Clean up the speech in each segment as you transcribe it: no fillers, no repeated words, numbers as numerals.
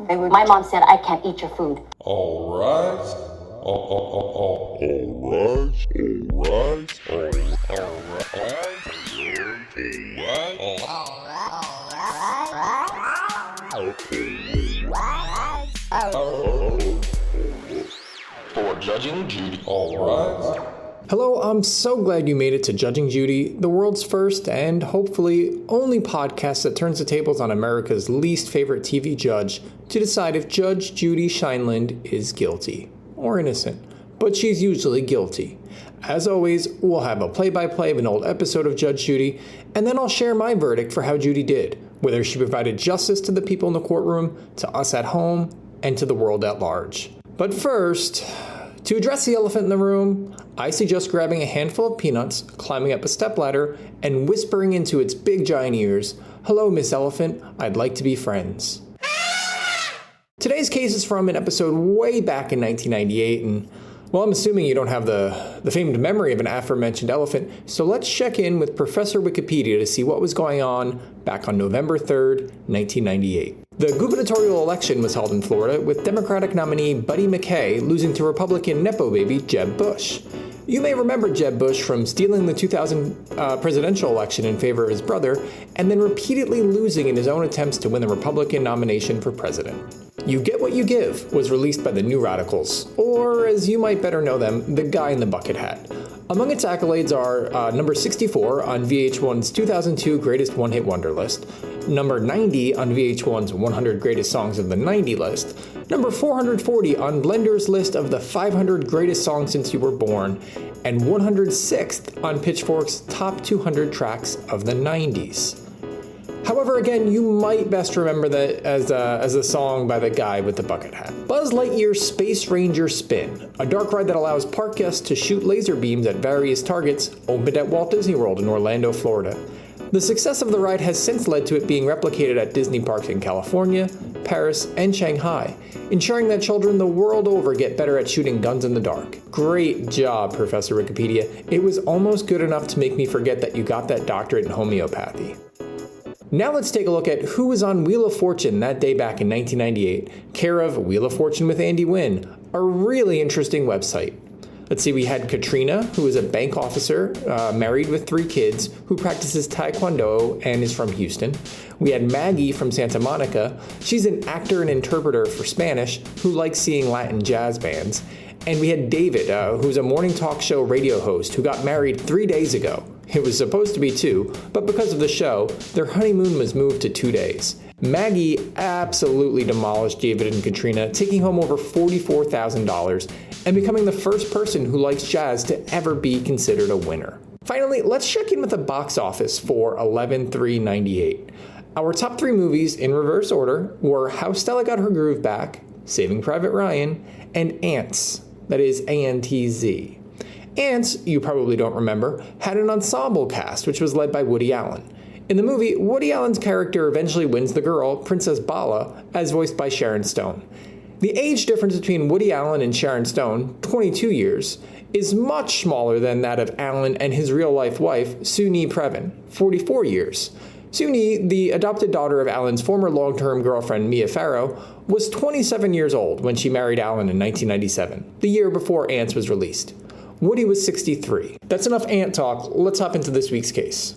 My mom said I can't eat your food. All right. All right. For Judging Judy. All right. Hello, I'm so glad you made it to Judging Judy, the world's first and hopefully only podcast that turns the tables on America's least favorite TV judge to decide if Judge Judy Shineland is guilty or innocent, but she's usually guilty. As always, we'll have a play-by-play of an old episode of Judge Judy, and then I'll share my verdict for how Judy did, whether she provided justice to the people in the courtroom, to us at home, and to the world at large. But first, to address the elephant in the room, I suggest grabbing a handful of peanuts, climbing up a stepladder, and whispering into its big giant ears, "Hello, Miss Elephant, I'd like to be friends." Today's case is from an episode way back in 1998, and well, I'm assuming you don't have the famed memory of an aforementioned elephant, so let's check in with Professor Wikipedia to see what was going on back on November 3rd, 1998. The gubernatorial election was held in Florida, with Democratic nominee Buddy McKay losing to Republican Nepo baby Jeb Bush. You may remember Jeb Bush from stealing the 2000 presidential election in favor of his brother, and then repeatedly losing in his own attempts to win the Republican nomination for president. You Get What You Give was released by the New Radicals, or as you might better know them, the Guy in the Bucket Hat. Among its accolades are number 64 on VH1's 2002 Greatest One-Hit Wonder list, number 90 on VH1's 100 Greatest Songs of the 90 list, number 440 on Blender's list of the 500 Greatest Songs Since You Were Born, and 106th on Pitchfork's Top 200 Tracks of the 90s. However, again, you might best remember that as a song by the Guy with the Bucket Hat. Buzz Lightyear's Space Ranger Spin, a dark ride that allows park guests to shoot laser beams at various targets, opened at Walt Disney World in Orlando, Florida. The success of the ride has since led to it being replicated at Disney parks in California, Paris, and Shanghai, ensuring that children the world over get better at shooting guns in the dark. Great job, Professor Wikipedia. It was almost good enough to make me forget that you got that doctorate in homeopathy. Now let's take a look at who was on Wheel of Fortune that day back in 1998, care of Wheel of Fortune with Andy Wynn, a really interesting website. Let's see, we had Katrina, who is a bank officer, married with 3 kids, who practices Taekwondo and is from Houston. We had Maggie from Santa Monica. She's an actor and interpreter for Spanish who likes seeing Latin jazz bands. And we had David, who's a morning talk show radio host who got married 3 days ago. It was supposed to be 2, but because of the show, their honeymoon was moved to 2 days. Maggie absolutely demolished David and Katrina, taking home over $44,000 and becoming the first person who likes jazz to ever be considered a winner. Finally, let's check in with the box office for 11/3/98. Our top 3 movies in reverse order were How Stella Got Her Groove Back, Saving Private Ryan, and Ants, that is A-N-T-Z. Ants, you probably don't remember, had an ensemble cast which was led by Woody Allen. In the movie, Woody Allen's character eventually wins the girl, Princess Bala, as voiced by Sharon Stone. The age difference between Woody Allen and Sharon Stone, 22 years, is much smaller than that of Allen and his real-life wife, Suni Previn, 44 years. Suni, the adopted daughter of Allen's former long-term girlfriend Mia Farrow, was 27 years old when she married Allen in 1997, the year before Ants was released. Woody was 63. That's enough ant talk. Let's hop into this week's case.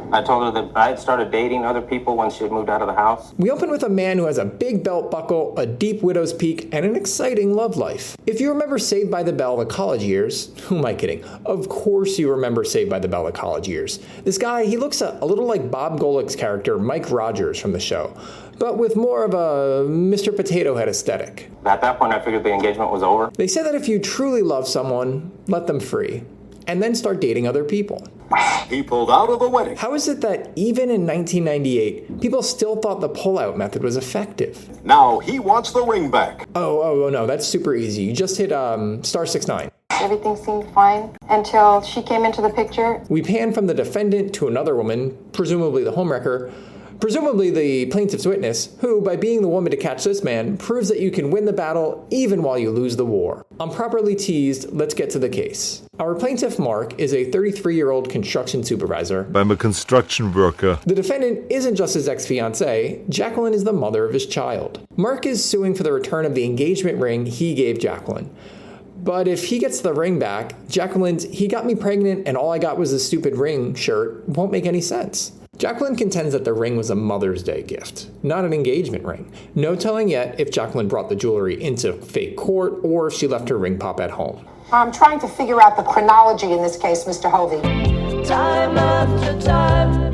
I told her that I had started dating other people when she had moved out of the house. We open with a man who has a big belt buckle, a deep widow's peak, and an exciting love life. If you remember Saved by the Bell, the college years, who am I kidding? Of course you remember Saved by the Bell, the college years. This guy, he looks a little like Bob Golick's character, Mike Rogers from the show, but with more of a Mr. Potato Head aesthetic. At that point, I figured the engagement was over. They say that if you truly love someone, let them free, and then start dating other people. He pulled out of the wedding. How is it that even in 1998, people still thought the pull-out method was effective? Now he wants the ring back. Oh no, that's super easy. You just hit *69. Everything seemed fine until she came into the picture. We pan from the defendant to another woman, presumably the homewrecker, Presumably the plaintiff's witness, who, by being the woman to catch this man, proves that you can win the battle even while you lose the war. I'm properly teased, let's get to the case. Our plaintiff, Mark, is a 33-year-old construction supervisor. I'm a construction worker. The defendant isn't just his ex-fiancée, Jacqueline is the mother of his child. Mark is suing for the return of the engagement ring he gave Jacqueline. But if he gets the ring back, Jacqueline's "he got me pregnant and all I got was a stupid ring" shirt won't make any sense. Jacqueline contends that the ring was a Mother's Day gift, not an engagement ring. No telling yet if Jacqueline brought the jewelry into fake court or if she left her ring pop at home. I'm trying to figure out the chronology in this case, Mr. Hovey. Time after time.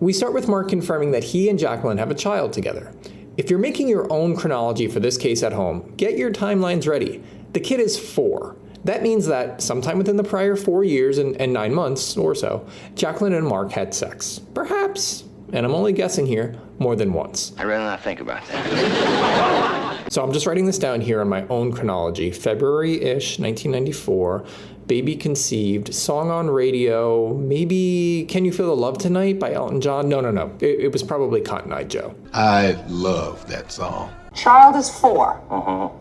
We start with Mark confirming that he and Jacqueline have a child together. If you're making your own chronology for this case at home, get your timelines ready. The kid is 4. That means that sometime within the prior 4 years and 9 months or so, Jacqueline and Mark had sex. Perhaps, and I'm only guessing here, more than once. I'd rather not think about that. So I'm just writing this down here on my own chronology. February-ish, 1994, baby conceived, song on radio, maybe Can You Feel the Love Tonight by Elton John? No. It was probably Cotton Eye Joe. I love that song. Child is 4.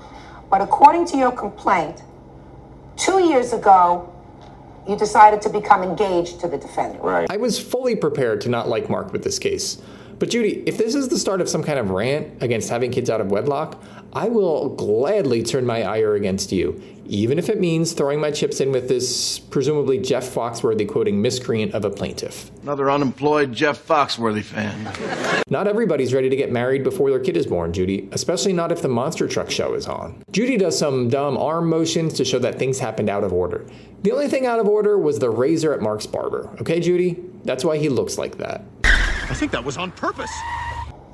But according to your complaint, 2 years ago, you decided to become engaged to the defendant. Right. I was fully prepared to not like Mark with this case. But Judy, if this is the start of some kind of rant against having kids out of wedlock, I will gladly turn my ire against you, even if it means throwing my chips in with this presumably Jeff Foxworthy quoting miscreant of a plaintiff. Another unemployed Jeff Foxworthy fan. Not everybody's ready to get married before their kid is born, Judy, especially not if the Monster Truck show is on. Judy does some dumb arm motions to show that things happened out of order. The only thing out of order was the razor at Mark's barber. Okay, Judy? That's why he looks like that. I think that was on purpose.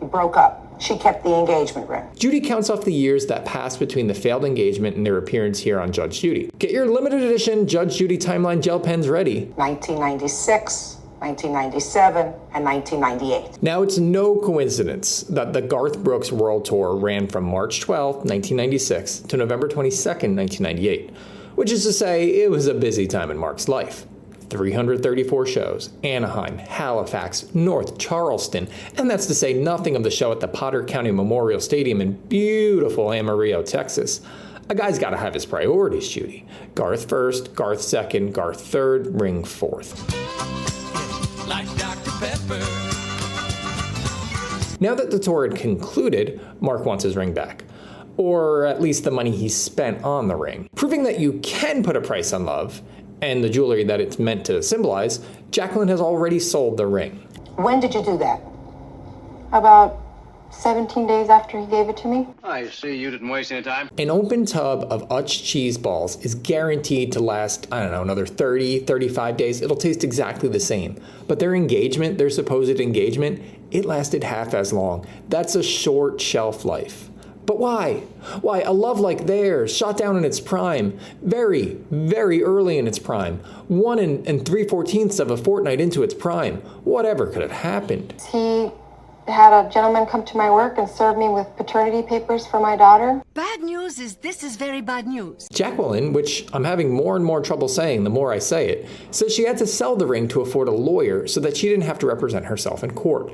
You broke up. She kept the engagement ring. Judy counts off the years that passed between the failed engagement and their appearance here on Judge Judy. Get your limited edition Judge Judy timeline gel pens ready. 1996, 1997, and 1998. Now, it's no coincidence that the Garth Brooks World Tour ran from March 12, 1996 to November 22, 1998, which is to say it was a busy time in Mark's life. 334 shows, Anaheim, Halifax, North Charleston, and that's to say nothing of the show at the Potter County Memorial Stadium in beautiful Amarillo, Texas. A guy's gotta have his priorities, Judy. Garth first, Garth second, Garth third, ring fourth. Like Dr. Pepper. Now that the tour had concluded, Mark wants his ring back. Or at least the money he spent on the ring. Proving that you can put a price on love, and the jewelry that it's meant to symbolize, Jacqueline has already sold the ring. When did you do that? About 17 days after he gave it to me. I see you didn't waste any time. An open tub of Utz cheese balls is guaranteed to last, another 30, 35 days. It'll taste exactly the same. But their engagement, their supposed engagement, it lasted half as long. That's a short shelf life. But why? Why, a love like theirs, shot down in its prime, very, very early in its prime, 1 3/14 of a fortnight into its prime, whatever could have happened? He had a gentleman come to my work and serve me with paternity papers for my daughter. Bad news is this is very bad news. Jacqueline, which I'm having more and more trouble saying the more I say it, says she had to sell the ring to afford a lawyer so that she didn't have to represent herself in court.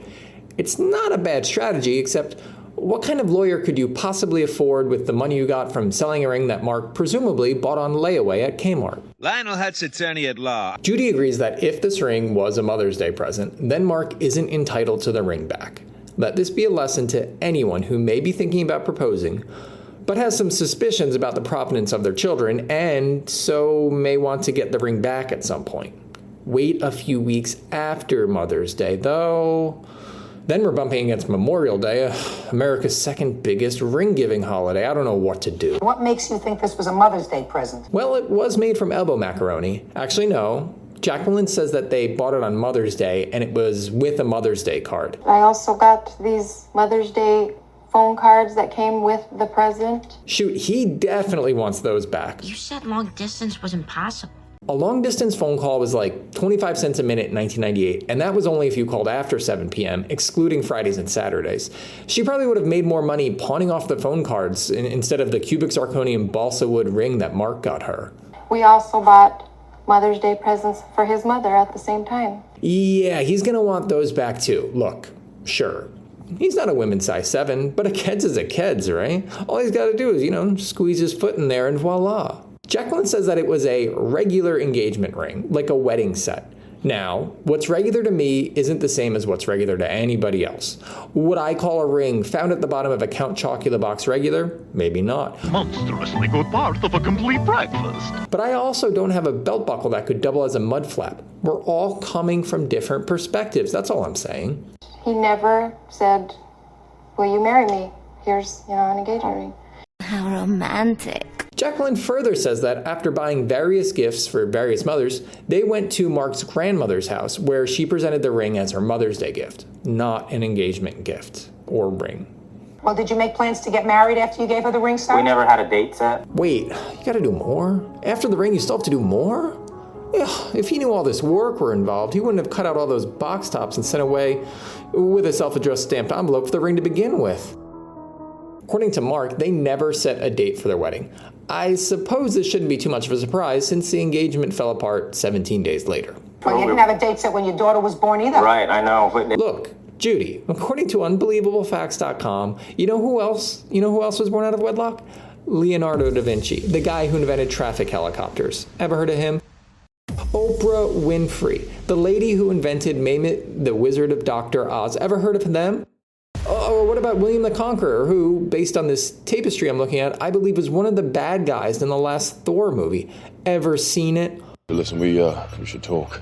It's not a bad strategy, except what kind of lawyer could you possibly afford with the money you got from selling a ring that Mark presumably bought on layaway at Kmart? Lionel Hutz, attorney at law. Judy agrees that if this ring was a Mother's Day present, then Mark isn't entitled to the ring back. Let this be a lesson to anyone who may be thinking about proposing, but has some suspicions about the provenance of their children and so may want to get the ring back at some point. Wait a few weeks after Mother's Day, though. Then we're bumping against Memorial Day, America's second biggest ring-giving holiday. I don't know what to do. What makes you think this was a Mother's Day present? Well, it was made from elbow macaroni. Actually, no. Jacqueline says that they bought it on Mother's Day, and it was with a Mother's Day card. I also got these Mother's Day phone cards that came with the present. Shoot, he definitely wants those back. You said long distance was impossible. A long-distance phone call was like 25 cents a minute in 1998, and that was only if you called after 7 p.m., excluding Fridays and Saturdays. She probably would have made more money pawning off the phone cards instead of the cubic zirconium balsa wood ring that Mark got her. We also bought Mother's Day presents for his mother at the same time. Yeah, he's gonna want those back too. Look, sure, he's not a women's size 7, but a keds is a keds, right? All he's gotta do is, squeeze his foot in there and voila. Jacqueline says that it was a regular engagement ring, like a wedding set. Now, what's regular to me isn't the same as what's regular to anybody else. Would I call a ring found at the bottom of a Count Chocula box regular? Maybe not. Monstrously good part of a complete breakfast. But I also don't have a belt buckle that could double as a mud flap. We're all coming from different perspectives, that's all I'm saying. He never said, will you marry me? Here's, an engagement ring. How romantic. Jacqueline further says that after buying various gifts for various mothers, they went to Mark's grandmother's house where she presented the ring as her Mother's Day gift, not an engagement gift or ring. Well, did you make plans to get married after you gave her the ring set? We never had a date set. Wait, you gotta do more? After the ring, you still have to do more? Yeah, if he knew all this work were involved, he wouldn't have cut out all those box tops and sent away with a self-addressed stamped envelope for the ring to begin with. According to Mark, they never set a date for their wedding. I suppose this shouldn't be too much of a surprise since the engagement fell apart 17 days later. Well, you didn't have a date set when your daughter was born either. Right, I know. But Look, Judy, according to unbelievablefacts.com, you know who else was born out of wedlock? Leonardo da Vinci, the guy who invented traffic helicopters. Ever heard of him? Oprah Winfrey, the lady who invented Mehmet the Wizard of Dr. Oz. Ever heard of them? Or what about William the Conqueror, who, based on this tapestry I'm looking at, I believe was one of the bad guys in the last Thor movie. Ever seen it? Listen, we should talk.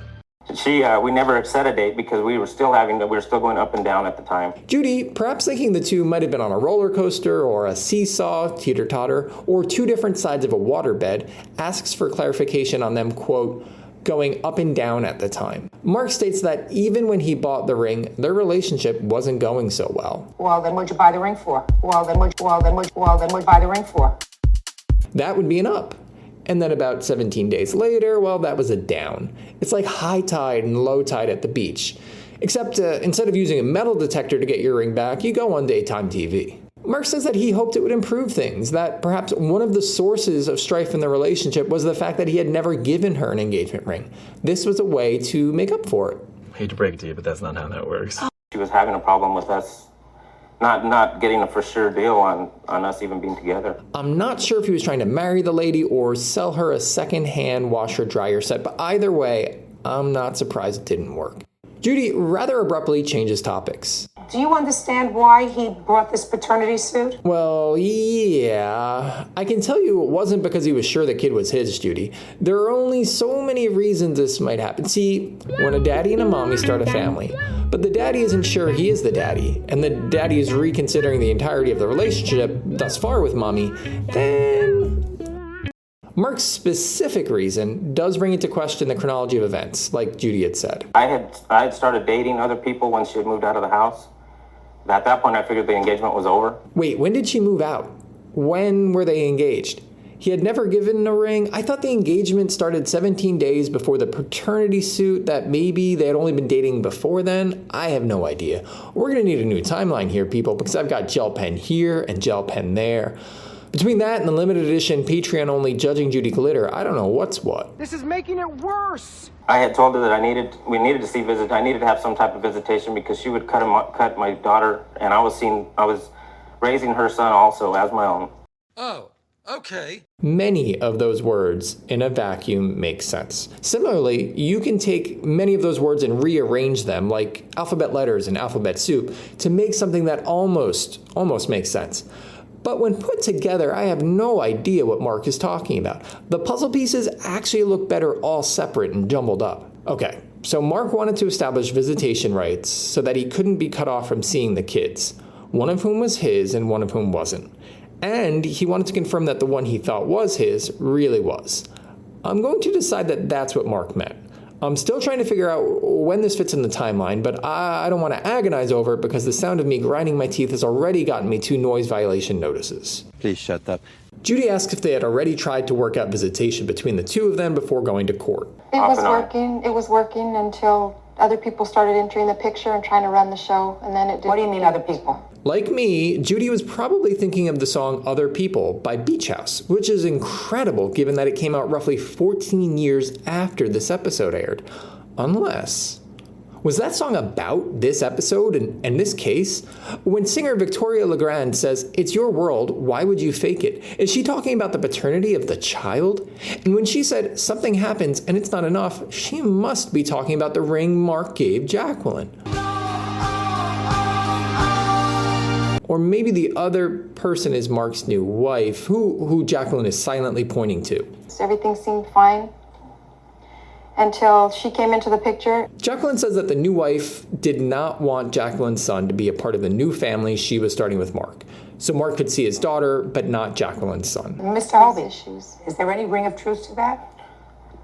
we never set a date because we were still going up and down at the time. Judy, perhaps thinking the two might have been on a roller coaster or a seesaw, teeter-totter, or two different sides of a waterbed, asks for clarification on them, quote, going up and down at the time. Mark states that even when he bought the ring, their relationship wasn't going so well. Well, then what'd you buy the ring for? What'd you buy the ring for? That would be an up. And then about 17 days later, well, that was a down. It's like high tide and low tide at the beach. Except instead of using a metal detector to get your ring back, you go on daytime TV. Mark says that he hoped it would improve things, that perhaps one of the sources of strife in the relationship was the fact that he had never given her an engagement ring. This was a way to make up for it. Hate to break it to you, but that's not how that works. She was having a problem with us not getting a for sure deal on us even being together. I'm not sure if he was trying to marry the lady or sell her a second-hand washer-dryer set, but either way, I'm not surprised it didn't work. Judy rather abruptly changes topics. Do you understand why he brought this paternity suit? Well, yeah. I can tell you it wasn't because he was sure the kid was his, Judy. There are only so many reasons this might happen. See, when a daddy and a mommy start a family, but the daddy isn't sure he is the daddy, and the daddy is reconsidering the entirety of the relationship thus far with mommy, then Mark's specific reason does bring into question the chronology of events, like Judy had said. I had started dating other people when she had moved out of the house. At that point, I figured the engagement was over. Wait, when did she move out? When were they engaged? He had never given a ring. I thought the engagement started 17 days before the paternity suit, that maybe they had only been dating before then. I have no idea. We're going to need a new timeline here, people, because I've got gel pen here and gel pen there. Between that and the limited edition Patreon-only Judging Judy glitter, I don't know what's what. This is making it worse. I had told her that I needed to have some type of visitation because she would cut my daughter, and I was raising her son also as my own. Oh, okay. Many of those words in a vacuum make sense. Similarly, you can take many of those words and rearrange them, like alphabet letters in alphabet soup, to make something that almost makes sense. But when put together, I have no idea what Mark is talking about. The puzzle pieces actually look better all separate and jumbled up. Okay, so Mark wanted to establish visitation rights so that he couldn't be cut off from seeing the kids, one of whom was his and one of whom wasn't. And he wanted to confirm that the one he thought was his really was. I'm going to decide that that's what Mark meant. I'm still trying to figure out when this fits in the timeline, but I don't want to agonize over it because the sound of me grinding my teeth has already gotten me 2 noise violation notices. Please shut up. Judy asked if they had already tried to work out visitation between the two of them before going to court. It was working until other people started entering the picture and trying to run the show, and then it didn't. What do you mean other people? Like me, Judy was probably thinking of the song Other People by Beach House, which is incredible given that it came out roughly 14 years after this episode aired. Unless Was that song about this episode and this case? When singer Victoria Legrand says, "It's your world, why would you fake it?" Is she talking about the paternity of the child? And when she said, "Something happens and it's not enough," she must be talking about the ring Mark gave Jacqueline. Or maybe the other person is Mark's new wife, who Jacqueline is silently pointing to. Everything seemed fine until she came into the picture. Jacqueline says that the new wife did not want Jacqueline's son to be a part of the new family she was starting with Mark. So Mark could see his daughter, but not Jacqueline's son. Mr. Holby, is there any ring of truth to that?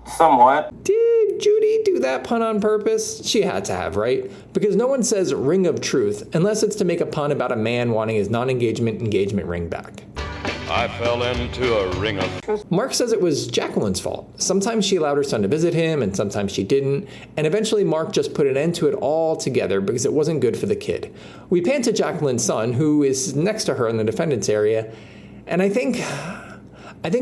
Somewhat. Did Judy do that pun on purpose? She had to have, right? Because no one says ring of truth unless it's to make a pun about a man wanting his non-engagement engagement ring back. I fell into a ring of truth. Mark says it was Jacqueline's fault. Sometimes she allowed her son to visit him, and sometimes she didn't. And eventually Mark just put an end to it all together because it wasn't good for the kid. We pan to Jacqueline's son, who is next to her in the defendant's area. And I think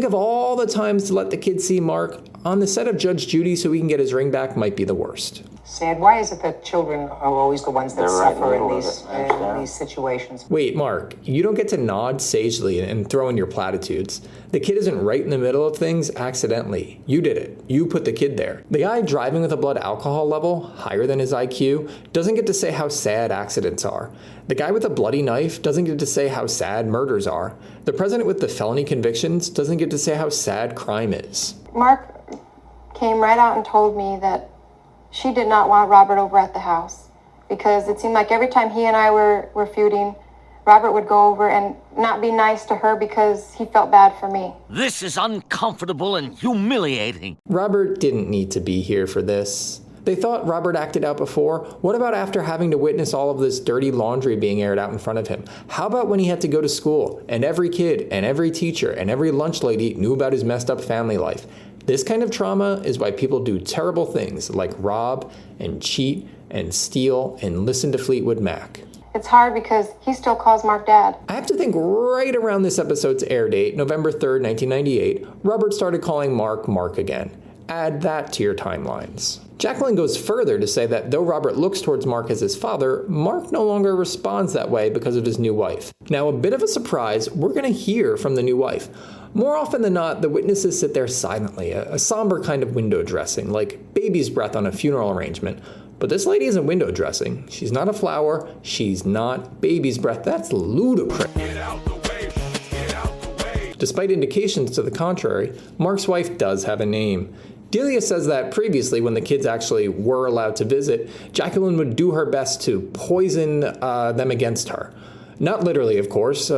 of all the times to let the kid see Mark, on the set of Judge Judy so he can get his ring back might be the worst. Sad. Why is it that children are always the ones that They're right suffer in the in middle of these situations? Wait, Mark, you don't get to nod sagely and throw in your platitudes. The kid isn't right in the middle of things accidentally. You did it. You put the kid there. The guy driving with a blood alcohol level higher than his IQ doesn't get to say how sad accidents are. The guy with a bloody knife doesn't get to say how sad murders are. The president with the felony convictions doesn't get to say how sad crime is. Mark came right out and told me that she did not want Robert over at the house because it seemed like every time he and I were feuding, Robert would go over and not be nice to her because he felt bad for me. This is uncomfortable and humiliating. Robert didn't need to be here for this. They thought Robert acted out before. What about after having to witness all of this dirty laundry being aired out in front of him? How about when he had to go to school and every kid and every teacher and every lunch lady knew about his messed up family life? This kind of trauma is why people do terrible things like rob and cheat and steal and listen to Fleetwood Mac. It's hard because he still calls Mark Dad. I have to think right around this episode's air date, November 3rd, 1998, Robert started calling Mark again. Add that to your timelines. Jacqueline goes further to say that though Robert looks towards Mark as his father, Mark no longer responds that way because of his new wife. Now, a bit of a surprise, we're going to hear from the new wife. More often than not, the witnesses sit there silently, a somber kind of window dressing, like baby's breath on a funeral arrangement. But this lady isn't window dressing. She's not a flower. She's not baby's breath. That's ludicrous. Get out the way. Get out the way. Despite indications to the contrary, Mark's wife does have a name. Delia says that previously, when the kids actually were allowed to visit, Jacqueline would do her best to poison them against her. Not literally, of course.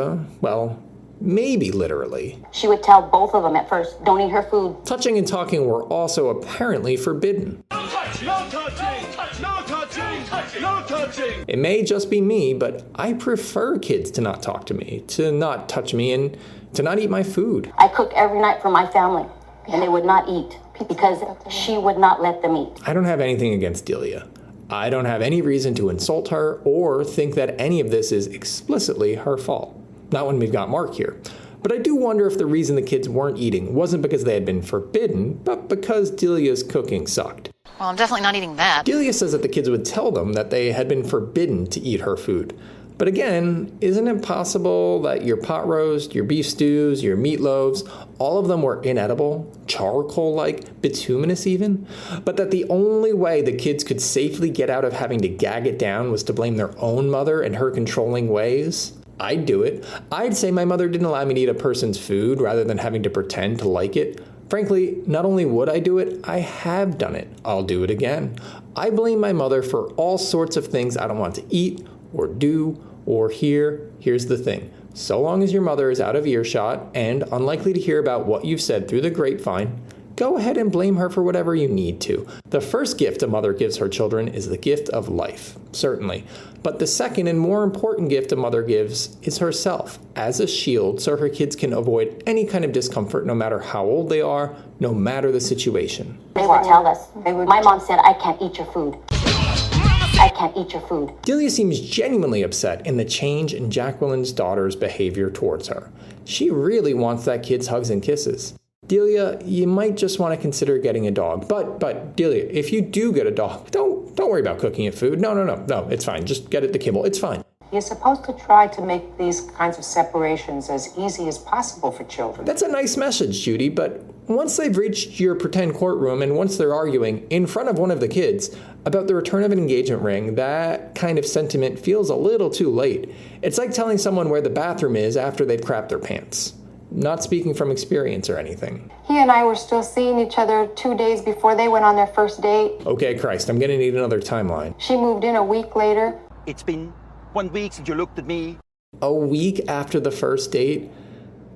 Maybe literally. She would tell both of them at first, don't eat her food. Touching and talking were also apparently forbidden. No touching! No touching! No touching! No touching! It may just be me, but I prefer kids to not talk to me, to not touch me, and to not eat my food. I cook every night for my family, and they would not eat because she would not let them eat. I don't have anything against Delia. I don't have any reason to insult her or think that any of this is explicitly her fault. Not when we've got Mark here. But I do wonder if the reason the kids weren't eating wasn't because they had been forbidden, but because Delia's cooking sucked. Well, I'm definitely not eating that. Delia says that the kids would tell them that they had been forbidden to eat her food. But again, isn't it possible that your pot roast, your beef stews, your meatloaves, all of them were inedible, charcoal-like, bituminous even? But that the only way the kids could safely get out of having to gag it down was to blame their own mother and her controlling ways? I'd do it. I'd say my mother didn't allow me to eat a person's food rather than having to pretend to like it. Frankly, not only would I do it, I have done it. I'll do it again. I blame my mother for all sorts of things I don't want to eat or do or hear. Here's the thing. So long as your mother is out of earshot and unlikely to hear about what you've said through the grapevine, go ahead and blame her for whatever you need to. The first gift a mother gives her children is the gift of life, certainly. But the second and more important gift a mother gives is herself, as a shield so her kids can avoid any kind of discomfort no matter how old they are, no matter the situation. They would tell us. My mom said, I can't eat your food. I can't eat your food. Delia seems genuinely upset in the change in Jacqueline's daughter's behavior towards her. She really wants that kid's hugs and kisses. Delia, you might just want to consider getting a dog. But Delia, if you do get a dog, don't worry about cooking it food. No, it's fine. Just get it the kibble. It's fine. You're supposed to try to make these kinds of separations as easy as possible for children. That's a nice message, Judy, but once they've reached your pretend courtroom and once they're arguing in front of one of the kids about the return of an engagement ring, that kind of sentiment feels a little too late. It's like telling someone where the bathroom is after they've crapped their pants. Not speaking from experience or anything. He and I were still seeing each other 2 days before they went on their first date. Okay, Christ, I'm gonna need another timeline. She moved in a week later. It's been 1 week since you looked at me. A week after the first date?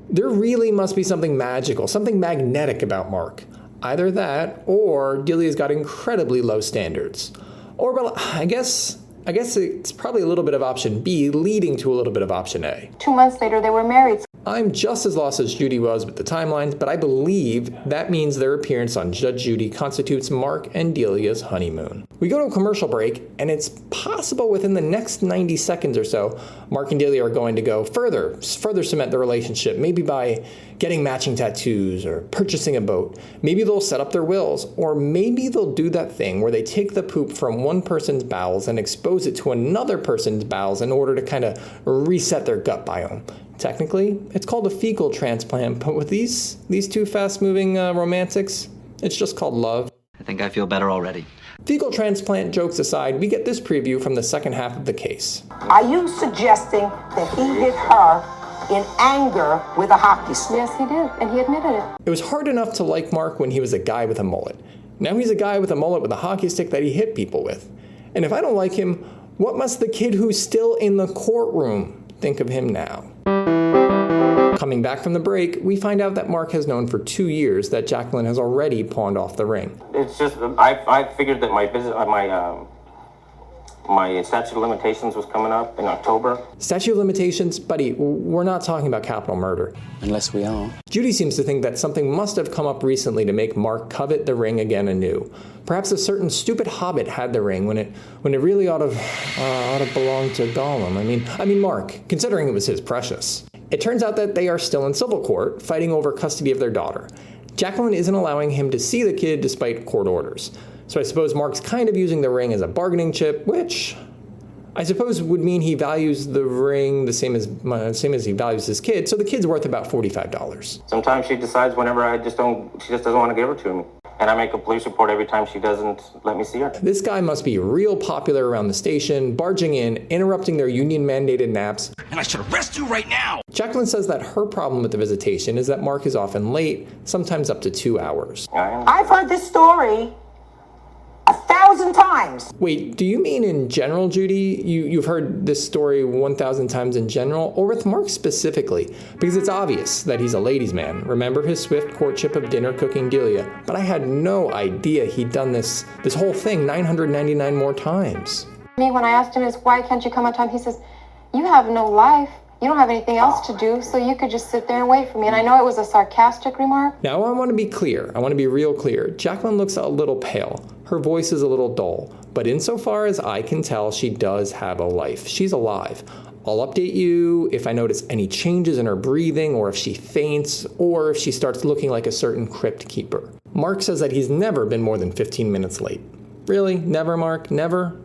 There really must be something magical, something magnetic about Mark. Either that, or Delia's got incredibly low standards. Or, well, I guess it's probably a little bit of option B leading to a little bit of option A. 2 months later, they were married. I'm just as lost as Judy was with the timelines, but I believe that means their appearance on Judge Judy constitutes Mark and Delia's honeymoon. We go to a commercial break, and it's possible within the next 90 seconds or so, Mark and Delia are going to go further cement their relationship, maybe by getting matching tattoos or purchasing a boat. Maybe they'll set up their wills, or maybe they'll do that thing where they take the poop from one person's bowels and expose it to another person's bowels in order to kind of reset their gut biome. Technically, it's called a fecal transplant, but with these two fast-moving romantics, it's just called love. I think I feel better already. Fecal transplant jokes aside, we get this preview from the second half of the case. Are you suggesting that he hit her in anger with a hockey stick? Yes, he did, and he admitted it. It was hard enough to like Mark when he was a guy with a mullet. Now he's a guy with a mullet with a hockey stick that he hit people with. And if I don't like him, what must the kid who's still in the courtroom think of him now? Coming back from the break, we find out that Mark has known for 2 years that Jacqueline has already pawned off the ring. It's just, I figured that my statute of limitations was coming up in October. Statute of limitations? Buddy, we're not talking about capital murder. Unless we are. Judy seems to think that something must have come up recently to make Mark covet the ring again anew. Perhaps a certain stupid hobbit had the ring when it really ought to belong to Gollum. I mean Mark, considering it was his precious. It turns out that they are still in civil court, fighting over custody of their daughter. Jacqueline isn't allowing him to see the kid despite court orders. So I suppose Mark's kind of using the ring as a bargaining chip, which I suppose would mean he values the ring the same as he values his kid, so the kid's worth about $45. Sometimes she decides whenever she just doesn't want to give her to me. And I make a police report every time she doesn't let me see her. This guy must be real popular around the station, barging in, interrupting their union-mandated naps. And I should arrest you right now! Jacqueline says that her problem with the visitation is that Mark is often late, sometimes up to 2 hours. I've heard this story 1,000 times. Wait, do you mean in general, Judy? You've heard this story 1,000 times in general, or with Mark specifically? Because it's obvious that he's a ladies' man. Remember his swift courtship of dinner cooking Delia? But I had no idea he'd done this whole thing 999 more times. Me, when I asked him, why can't you come on time? He says, you have no life. You don't have anything else to do, so you could just sit there and wait for me. And I know it was a sarcastic remark. Now, I want to be clear. I want to be real clear. Jacqueline looks a little pale. Her voice is a little dull. But insofar as I can tell, she does have a life. She's alive. I'll update you if I notice any changes in her breathing, or if she faints, or if she starts looking like a certain crypt keeper. Mark says that he's never been more than 15 minutes late. Really? Never, Mark? Never?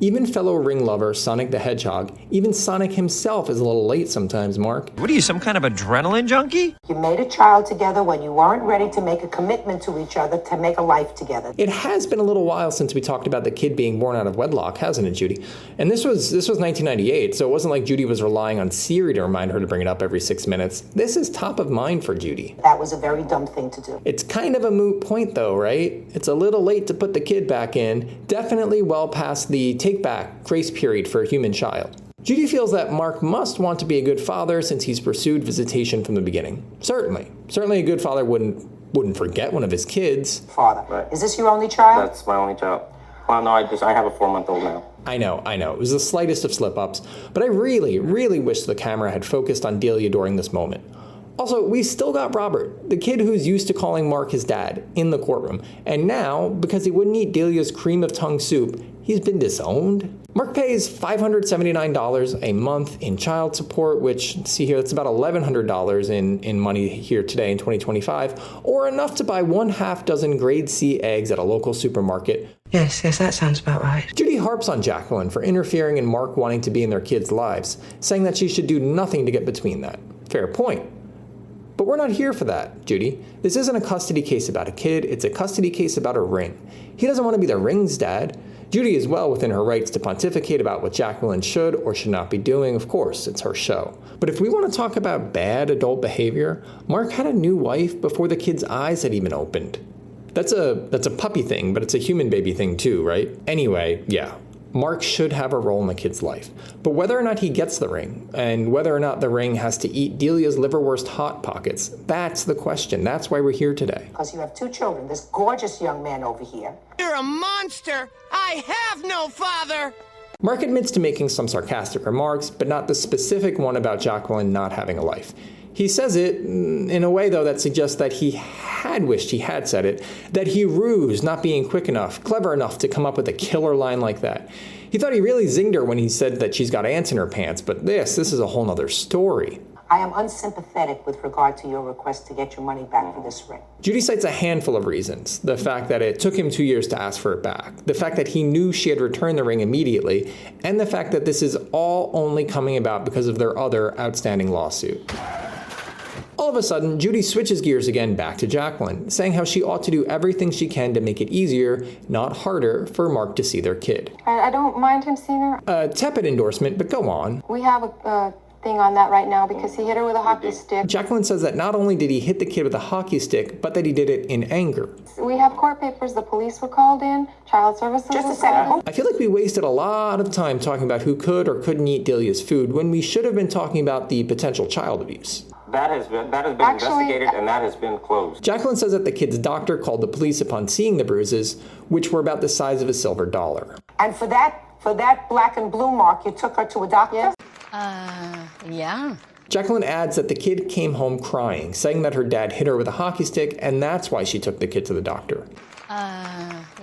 Even fellow ring lover Sonic the Hedgehog, even Sonic himself is a little late sometimes, Mark. What are you, some kind of adrenaline junkie? You made a child together when you weren't ready to make a commitment to each other to make a life together. It has been a little while since we talked about the kid being born out of wedlock, hasn't it, Judy? And this was 1998, so it wasn't like Judy was relying on Siri to remind her to bring it up every 6 minutes. This is top of mind for Judy. That was a very dumb thing to do. It's kind of a moot point though, right? It's a little late to put the kid back in, definitely well past the take-back grace period for a human child. Judy feels that Mark must want to be a good father since he's pursued visitation from the beginning. Certainly a good father wouldn't forget one of his kids. Father, right. Is this your only child? That's my only child. Well, no, I have a 4-month-old now. I know. It was the slightest of slip-ups, but I really, really wish the camera had focused on Delia during this moment. Also, we've still got Robert, the kid who's used to calling Mark his dad, in the courtroom. And now, because he wouldn't eat Delia's cream of tongue soup, he's been disowned. Mark pays $579 a month in child support, which, see here, that's about $1,100 in money here today in 2025, or enough to buy 1/2 dozen grade C eggs at a local supermarket. Yes, that sounds about right. Judy harps on Jacqueline for interfering in Mark wanting to be in their kids' lives, saying that she should do nothing to get between that. Fair point. But we're not here for that, Judy. This isn't a custody case about a kid, it's a custody case about a ring. He doesn't want to be the ring's dad. Judy is well within her rights to pontificate about what Jacqueline should or should not be doing. Of course, it's her show. But if we want to talk about bad adult behavior, Mark had a new wife before the kid's eyes had even opened. That's a puppy thing, but it's a human baby thing too, right? Anyway, yeah. Mark should have a role in the kid's life. But whether or not he gets the ring, and whether or not the ring has to eat Delia's liverwurst Hot Pockets, that's the question. That's why we're here today. Because you have 2 children, this gorgeous young man over here. You're a monster! I have no father! Mark admits to making some sarcastic remarks, but not the specific one about Jacqueline not having a life. He says it in a way, though, that suggests that he had wished he had said it, that he rused not being quick enough, clever enough to come up with a killer line like that. He thought he really zinged her when he said that she's got ants in her pants, but this is a whole nother story. I am unsympathetic with regard to your request to get your money back for this ring. Judy cites a handful of reasons. The fact that it took him 2 years to ask for it back, the fact that he knew she had returned the ring immediately, and the fact that this is all only coming about because of their other outstanding lawsuit. All of a sudden, Judy switches gears again back to Jacqueline, saying how she ought to do everything she can to make it easier, not harder, for Mark to see their kid. I don't mind him seeing her. A tepid endorsement, but go on. We have a thing on that right now because he hit her with a hockey stick. Jacqueline says that not only did he hit the kid with a hockey stick, but that he did it in anger. We have court papers. The police were called in. Child services Just a was second. called in. I feel like we wasted a lot of time talking about who could or couldn't eat Delia's food when we should have been talking about the potential child abuse. That has been investigated and that has been closed. Jacqueline says that the kid's doctor called the police upon seeing the bruises, which were about the size of a silver dollar. And for that black and blue mark, you took her to a doctor? Yes. Yeah. Jacqueline adds that the kid came home crying, saying that her dad hit her with a hockey stick, and that's why she took the kid to the doctor.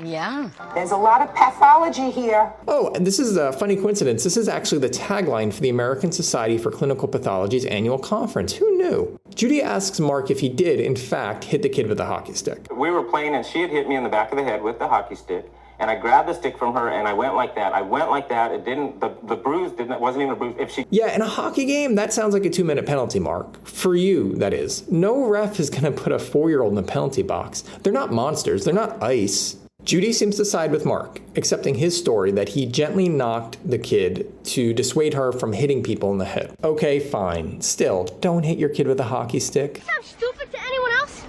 Yeah. There's a lot of pathology here. Oh, and this is a funny coincidence. This is actually the tagline for the American Society for Clinical Pathology's annual conference. Who knew? Judy asks Mark if he did, in fact, hit the kid with a hockey stick. We were playing and she had hit me in the back of the head with the hockey stick. And I grabbed the stick from her and I went like that. It didn't, the bruise wasn't even a bruise. Yeah, in a hockey game, that sounds like a 2-minute penalty, Mark. For you, that is. No ref is going to put a 4-year-old in the penalty box. They're not monsters. They're not ice. Judy seems to side with Mark, accepting his story that he gently knocked the kid to dissuade her from hitting people in the head. Okay, fine. Still, don't hit your kid with a hockey stick. Sounds stupid to anyone else?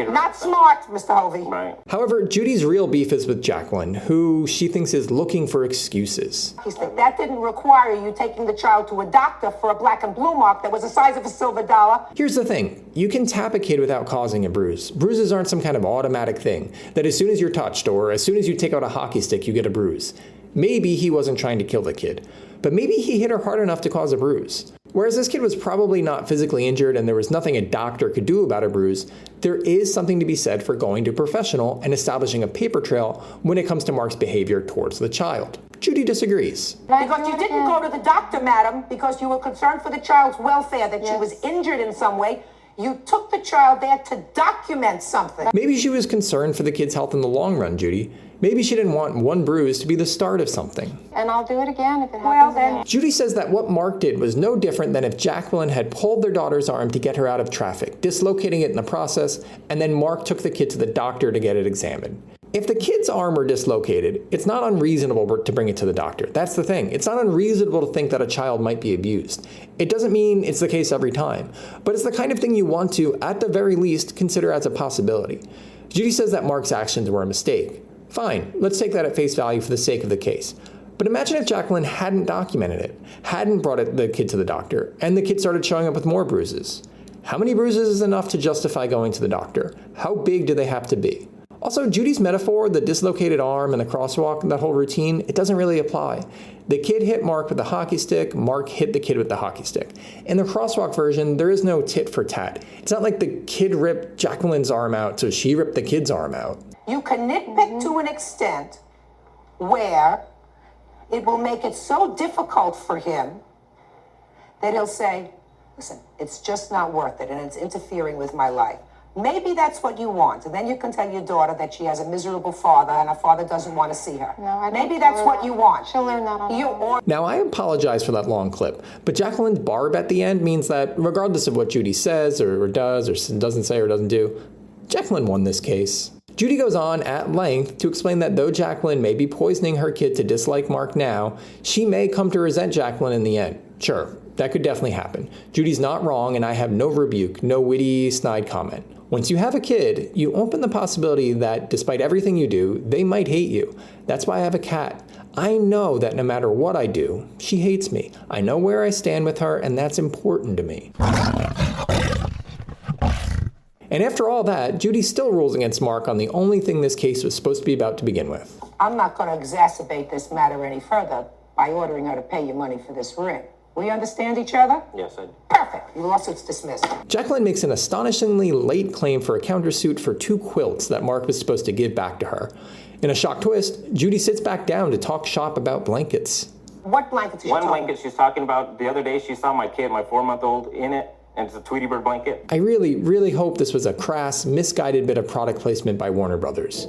Not smart, Mr. Hovey. Right. However, Judy's real beef is with Jacqueline, who she thinks is looking for excuses. That didn't require you taking the child to a doctor for a black and blue mark that was the size of a silver dollar. Here's the thing. You can tap a kid without causing a bruise. Bruises aren't some kind of automatic thing, that as soon as you're touched or as soon as you take out a hockey stick, you get a bruise. Maybe he wasn't trying to kill the kid, but maybe he hit her hard enough to cause a bruise. Whereas this kid was probably not physically injured and there was nothing a doctor could do about a bruise, there is something to be said for going to a professional and establishing a paper trail when it comes to Mark's behavior towards the child. Judy disagrees. Because you didn't go to the doctor, madam, because you were concerned for the child's welfare, that she was injured in some way. You took the child there to document something. Maybe she was concerned for the kid's health in the long run, Judy. Maybe she didn't want one bruise to be the start of something. And I'll do it again if it happens again. Judy says that what Mark did was no different than if Jacqueline had pulled their daughter's arm to get her out of traffic, dislocating it in the process, and then Mark took the kid to the doctor to get it examined. If the kid's arm were dislocated, it's not unreasonable to bring it to the doctor. That's the thing. It's not unreasonable to think that a child might be abused. It doesn't mean it's the case every time, but it's the kind of thing you want to, at the very least, consider as a possibility. Judy says that Mark's actions were a mistake. Fine, let's take that at face value for the sake of the case. But imagine if Jacqueline hadn't documented it, hadn't brought the kid to the doctor, and the kid started showing up with more bruises. How many bruises is enough to justify going to the doctor? How big do they have to be? Also, Judy's metaphor, the dislocated arm and the crosswalk, that whole routine, it doesn't really apply. The kid hit Mark with the hockey stick, Mark hit the kid with the hockey stick. In the crosswalk version, there is no tit for tat. It's not like the kid ripped Jacqueline's arm out, so she ripped the kid's arm out. You can nitpick to an extent where it will make it so difficult for him that he'll say, listen, it's just not worth it and it's interfering with my life. Maybe that's what you want. And then you can tell your daughter that she has a miserable father and her father doesn't want to see her. No, I don't. Maybe that's what you want. She'll learn that on her own. Now, I apologize for that long clip, but Jacqueline's barb at the end means that regardless of what Judy says or does or doesn't say or doesn't do, Jacqueline won this case. Judy goes on at length to explain that though Jacqueline may be poisoning her kid to dislike Mark now, she may come to resent Jacqueline in the end. Sure, that could definitely happen. Judy's not wrong, and I have no rebuke, no witty, snide comment. Once you have a kid, you open the possibility that despite everything you do, they might hate you. That's why I have a cat. I know that no matter what I do, she hates me. I know where I stand with her, and that's important to me. And after all that, Judy still rules against Mark on the only thing this case was supposed to be about to begin with. I'm not going to exacerbate this matter any further by ordering her to pay you money for this ring. We understand each other? Yes, I do. Perfect. Your lawsuit's dismissed. Jacqueline makes an astonishingly late claim for a countersuit for 2 quilts that Mark was supposed to give back to her. In a shock twist, Judy sits back down to talk shop about blankets. What blankets? One blanket she's talking about. The other day she saw my kid, my 4-month-old, in it, and it's a Tweety Bird blanket. I really, really hope this was a crass, misguided bit of product placement by Warner Brothers.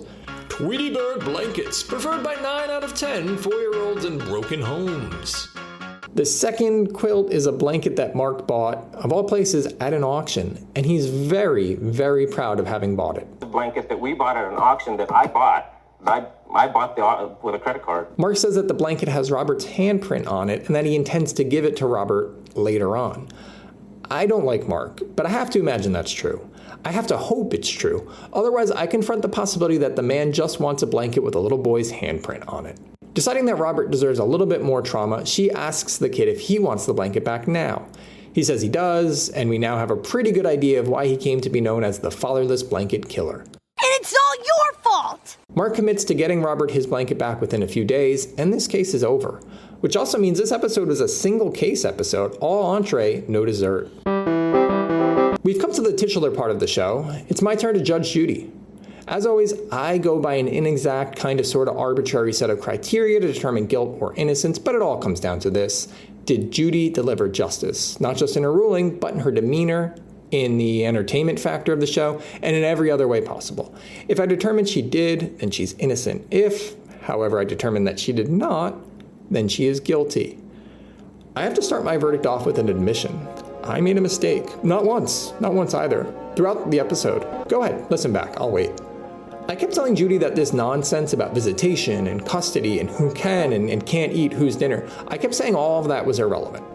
Tweety Bird blankets, preferred by 9 out of 10 4-year-olds in broken homes. The second quilt is a blanket that Mark bought, of all places, at an auction, and he's very, very proud of having bought it. The blanket that we bought at an auction that I bought, I bought with a credit card. Mark says that the blanket has Robert's handprint on it and that he intends to give it to Robert later on. I don't like Mark, but I have to imagine that's true. I have to hope it's true. Otherwise, I confront the possibility that the man just wants a blanket with a little boy's handprint on it. Deciding that Robert deserves a little bit more trauma, she asks the kid if he wants the blanket back now. He says he does, and we now have a pretty good idea of why he came to be known as the fatherless blanket killer. And it's all your fault! Mark commits to getting Robert his blanket back within a few days, and this case is over. Which also means this episode was a single case episode, all entree, no dessert. We've come to the titular part of the show. It's my turn to judge Judy. As always, I go by an inexact, kind of sort of arbitrary set of criteria to determine guilt or innocence, but it all comes down to this. Did Judy deliver justice? Not just in her ruling, but in her demeanor, in the entertainment factor of the show, and in every other way possible. If I determine she did, then she's innocent. If, however, I determine that she did not, then she is guilty. I have to start my verdict off with an admission. I made a mistake. Not once either. Throughout the episode. Go ahead, listen back, I'll wait. I kept telling Judy that this nonsense about visitation and custody and who can and can't eat whose dinner, I kept saying all of that was irrelevant.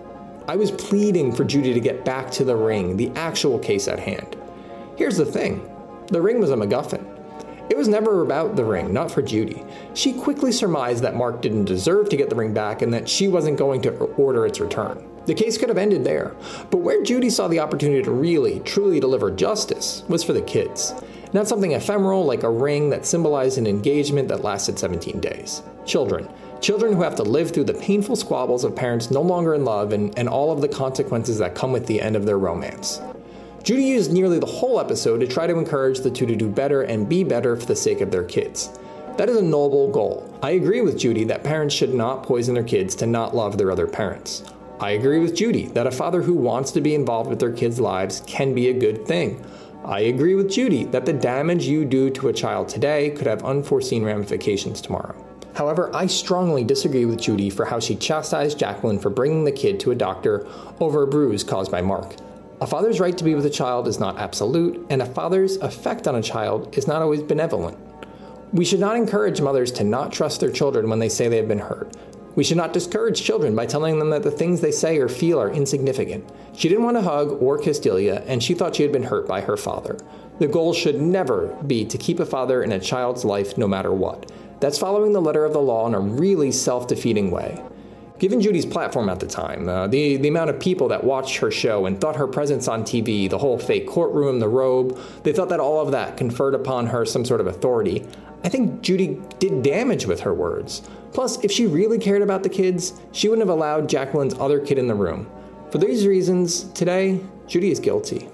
I was pleading for Judy to get back to the ring, the actual case at hand. Here's the thing. The ring was a MacGuffin. It was never about the ring, not for Judy. She quickly surmised that Mark didn't deserve to get the ring back and that she wasn't going to order its return. The case could have ended there, but where Judy saw the opportunity to really, truly deliver justice was for the kids. Not something ephemeral like a ring that symbolized an engagement that lasted 17 days. Children who have to live through the painful squabbles of parents no longer in love and all of the consequences that come with the end of their romance. Judy used nearly the whole episode to try to encourage the two to do better and be better for the sake of their kids. That is a noble goal. I agree with Judy that parents should not poison their kids to not love their other parents. I agree with Judy that a father who wants to be involved with their kids' lives can be a good thing. I agree with Judy that the damage you do to a child today could have unforeseen ramifications tomorrow. However, I strongly disagree with Judy for how she chastised Jacqueline for bringing the kid to a doctor over a bruise caused by Mark. A father's right to be with a child is not absolute, and a father's effect on a child is not always benevolent. We should not encourage mothers to not trust their children when they say they have been hurt. We should not discourage children by telling them that the things they say or feel are insignificant. She didn't want to hug or kiss Delia, and she thought she had been hurt by her father. The goal should never be to keep a father in a child's life no matter what. That's following the letter of the law in a really self-defeating way. Given Judy's platform at the time, the amount of people that watched her show and thought her presence on TV, the whole fake courtroom, the robe, they thought that all of that conferred upon her some sort of authority. I think Judy did damage with her words. Plus, if she really cared about the kids, she wouldn't have allowed Jacqueline's other kid in the room. For these reasons, today, Judy is guilty.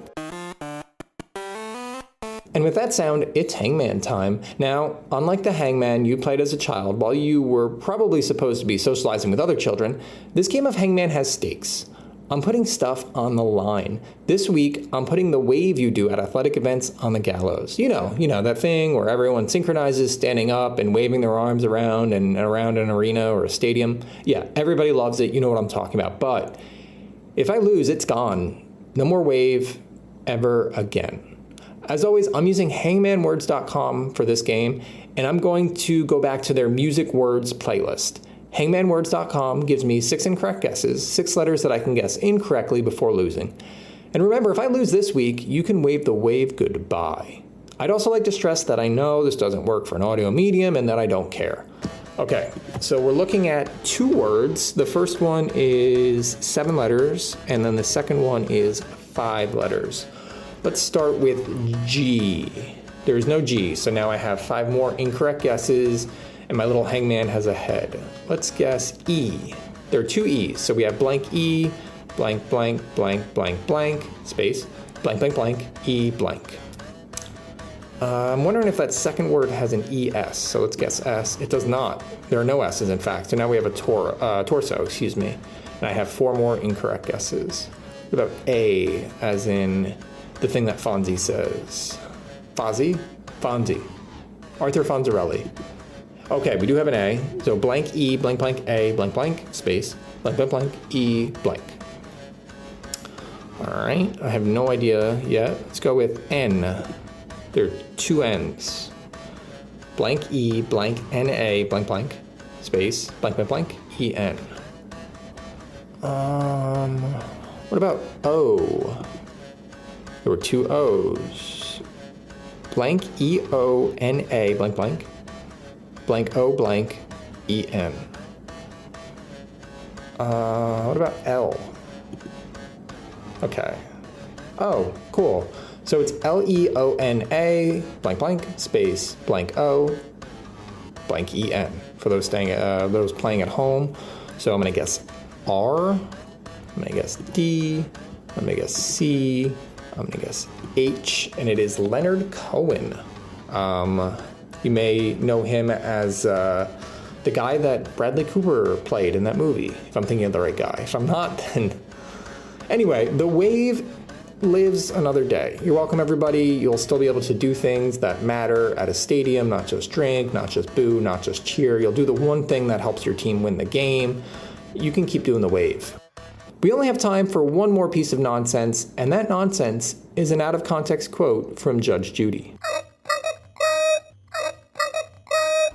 And with that sound, it's hangman time. Now, unlike the hangman you played as a child while you were probably supposed to be socializing with other children, this game of hangman has stakes. I'm putting stuff on the line. This week, I'm putting the wave you do at athletic events on the gallows. You know, that thing where everyone synchronizes standing up and waving their arms around and around an arena or a stadium. Yeah, everybody loves it. You know what I'm talking about. But if I lose, it's gone. No more wave ever again. As always, I'm using hangmanwords.com for this game, and I'm going to go back to their music words playlist. Hangmanwords.com gives me 6 incorrect guesses, 6 letters that I can guess incorrectly before losing. And remember, if I lose this week, you can wave the wave goodbye. I'd also like to stress that I know this doesn't work for an audio medium and that I don't care. Okay, so we're looking at 2 words. The first one is 7 letters, and then the second one is 5 letters. Let's start with G. There's no G, so now I have 5 more incorrect guesses, and my little hangman has a head. Let's guess E. There are 2 E's, so we have blank E, blank, blank, blank, blank, blank, space, blank, blank, blank, E, blank. I'm wondering if that second word has an ES, so let's guess S. It does not. There are no S's, in fact, so now we have a torso, and I have 4 more incorrect guesses. What about A, as in the thing that Fonzie says? Fozzie? Fonzie. Arthur Fonzarelli. Okay, we do have an A. So blank E, blank, blank, A, blank, blank, space, blank, blank, blank, E, blank. All right, I have no idea yet. Let's go with N. There are 2 N's. Blank E, blank, N-A, blank, blank, space, blank, blank, blank, E-N. What about O? There were 2 O's. Blank E-O-N-A, blank, blank, blank O, blank, E-N. What about L? Okay. Oh, cool. So it's L-E-O-N-A, blank, blank, space, blank O, blank E-N. For those playing at home. So I'm gonna guess R, I'm gonna guess D, I'm gonna guess C, I'm gonna guess H, and it is Leonard Cohen. You may know him as the guy that Bradley Cooper played in that movie, if I'm thinking of the right guy. If I'm not, then... Anyway, the wave lives another day. You're welcome, everybody. You'll still be able to do things that matter at a stadium, not just drink, not just boo, not just cheer. You'll do the one thing that helps your team win the game. You can keep doing the wave. We only have time for one more piece of nonsense, and that nonsense is an out-of-context quote from Judge Judy.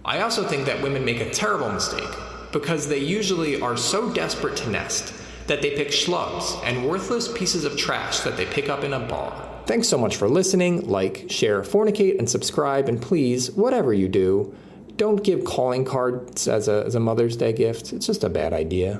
I also think that women make a terrible mistake because they usually are so desperate to nest that they pick schlubs and worthless pieces of trash that they pick up in a bar. Thanks so much for listening. Like, share, fornicate, and subscribe, and please, whatever you do, don't give calling cards as a Mother's Day gift. It's just a bad idea.